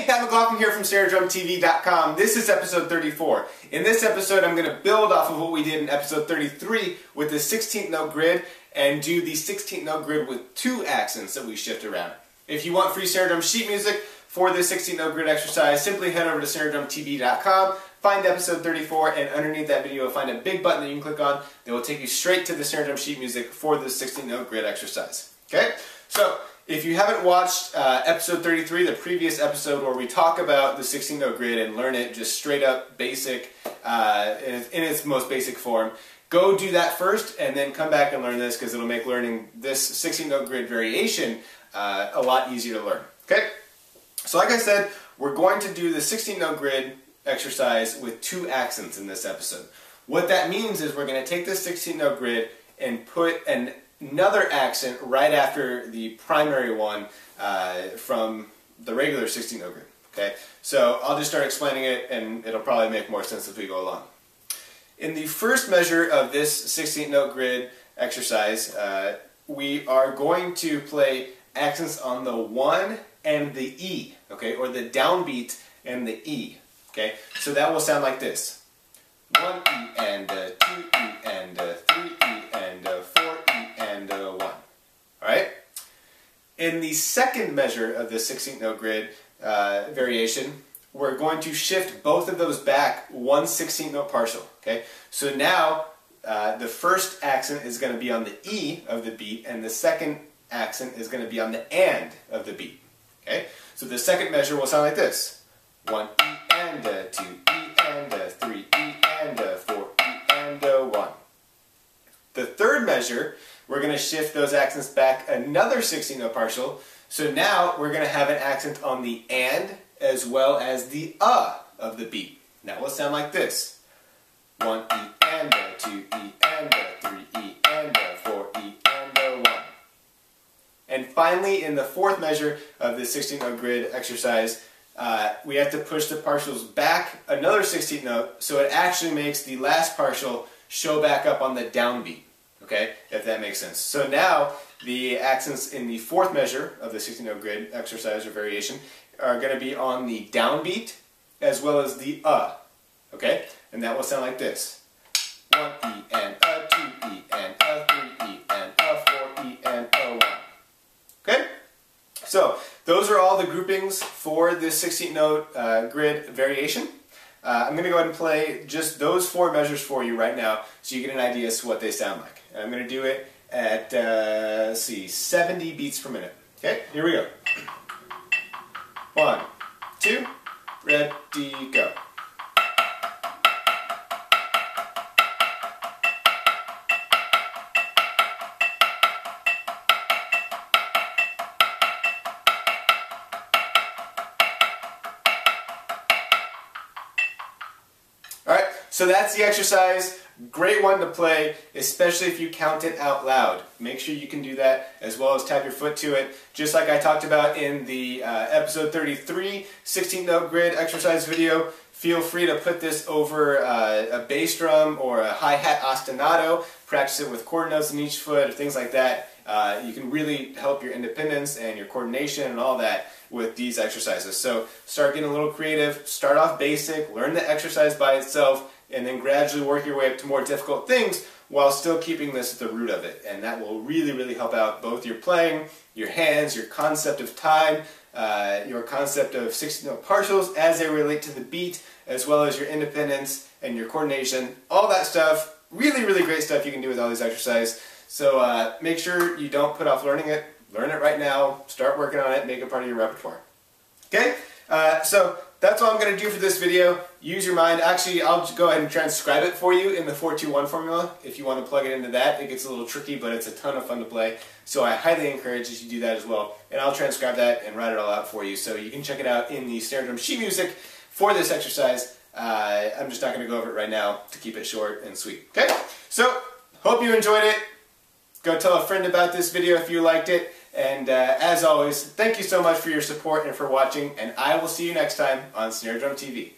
Hey, McLaughlin here from Snare Drum TV.com. This is episode 34. In this episode, I'm going to build off of what we did in episode 33 with the 16th note grid and do the 16th note grid with 2 accents that we shift around. If you want free Snare Drum sheet music for this 16th note grid exercise, simply head over to snaredrumtv.com, find episode 34, and underneath that video, you'll find a big button that you can click on that will take you straight to the Snare Drum sheet music for this 16th note grid exercise. Okay? So, if you haven't watched episode 33, the previous episode where we talk about the 16th note grid and learn it just straight up basic, in its most basic form, go do that first and then come back and learn this because it'll make learning this 16th note grid variation a lot easier to learn. Okay? So like I said, we're going to do the 16th note grid exercise with 2 accents in this episode. What that means is we're going to take this 16th note grid and put another accent right after the primary one from the regular 16th note grid. Okay, so I'll just start explaining it and it'll probably make more sense as we go along. In the first measure of this 16th note grid exercise, we are going to play accents on the 1 and the E, okay, or the downbeat and the E. Okay, so that will sound like this: 1 E and 2 E and 3 E and 4 E and 1. Alright? In the second measure of the 16th note grid variation, we're going to shift both of those back 1 16th note partial. Okay? So now the first accent is going to be on the E of the beat, and the second accent is going to be on the AND of the beat. Okay? So the second measure will sound like this: 1 E and 2 E and 3 E and 4 E and 1. The third measure, we're going to shift those accents back another 16th note partial. So now we're going to have an accent on the AND as well as the of the beat. Now it will sound like this: 1 E and 2 E and 3 E and 4 E and 1. And finally, in the fourth measure of the 16th note grid exercise, we have to push the partials back another 16th note so it actually makes the last partial show back up on the downbeat. Okay, if that makes sense. So now the accents in the fourth measure of the 16th note grid exercise or variation are going to be on the downbeat as well as the okay, and that will sound like this: 1 E and 2 E and 3 E and 4 E and 1. Okay, so those are all the groupings for this 16th note grid variation. I'm going to go ahead and play just those 4 measures for you right now so you get an idea as to what they sound like. And I'm going to do it at, let's see, 70 beats per minute. Okay, here we go. 1, 2, ready, go. Alright, so that's the exercise. Great one to play, especially if you count it out loud. Make sure you can do that as well as tap your foot to it. Just like I talked about in the episode 33 16th note grid exercise video, feel free to put this over a bass drum or a hi-hat ostinato. Practice it with quarter notes in each foot or things like that. You can really help your independence and your coordination and all that with these exercises. So start getting a little creative, start off basic, learn the exercise by itself, and then gradually work your way up to more difficult things while still keeping this at the root of it. And that will really, really help out both your playing, your hands, your concept of time, your concept of 16th note partials as they relate to the beat, as well as your independence and your coordination. All that stuff, really, really great stuff you can do with all these exercises. So make sure you don't put off learning it. Learn it right now. Start working on it. Make it part of your repertoire. Okay? So that's all I'm going to do for this video. Use your mind. Actually, I'll just go ahead and transcribe it for you in the 4-2-1 formula. If you want to plug it into that, it gets a little tricky, but it's a ton of fun to play. So I highly encourage that you do that as well. And I'll transcribe that and write it all out for you. So you can check it out in the Snare Drum sheet music for this exercise. I'm just not going to go over it right now to keep it short and sweet. Okay? So, hope you enjoyed it. Go tell a friend about this video if you liked it. And as always, thank you so much for your support and for watching, and I will see you next time on Snare Drum TV.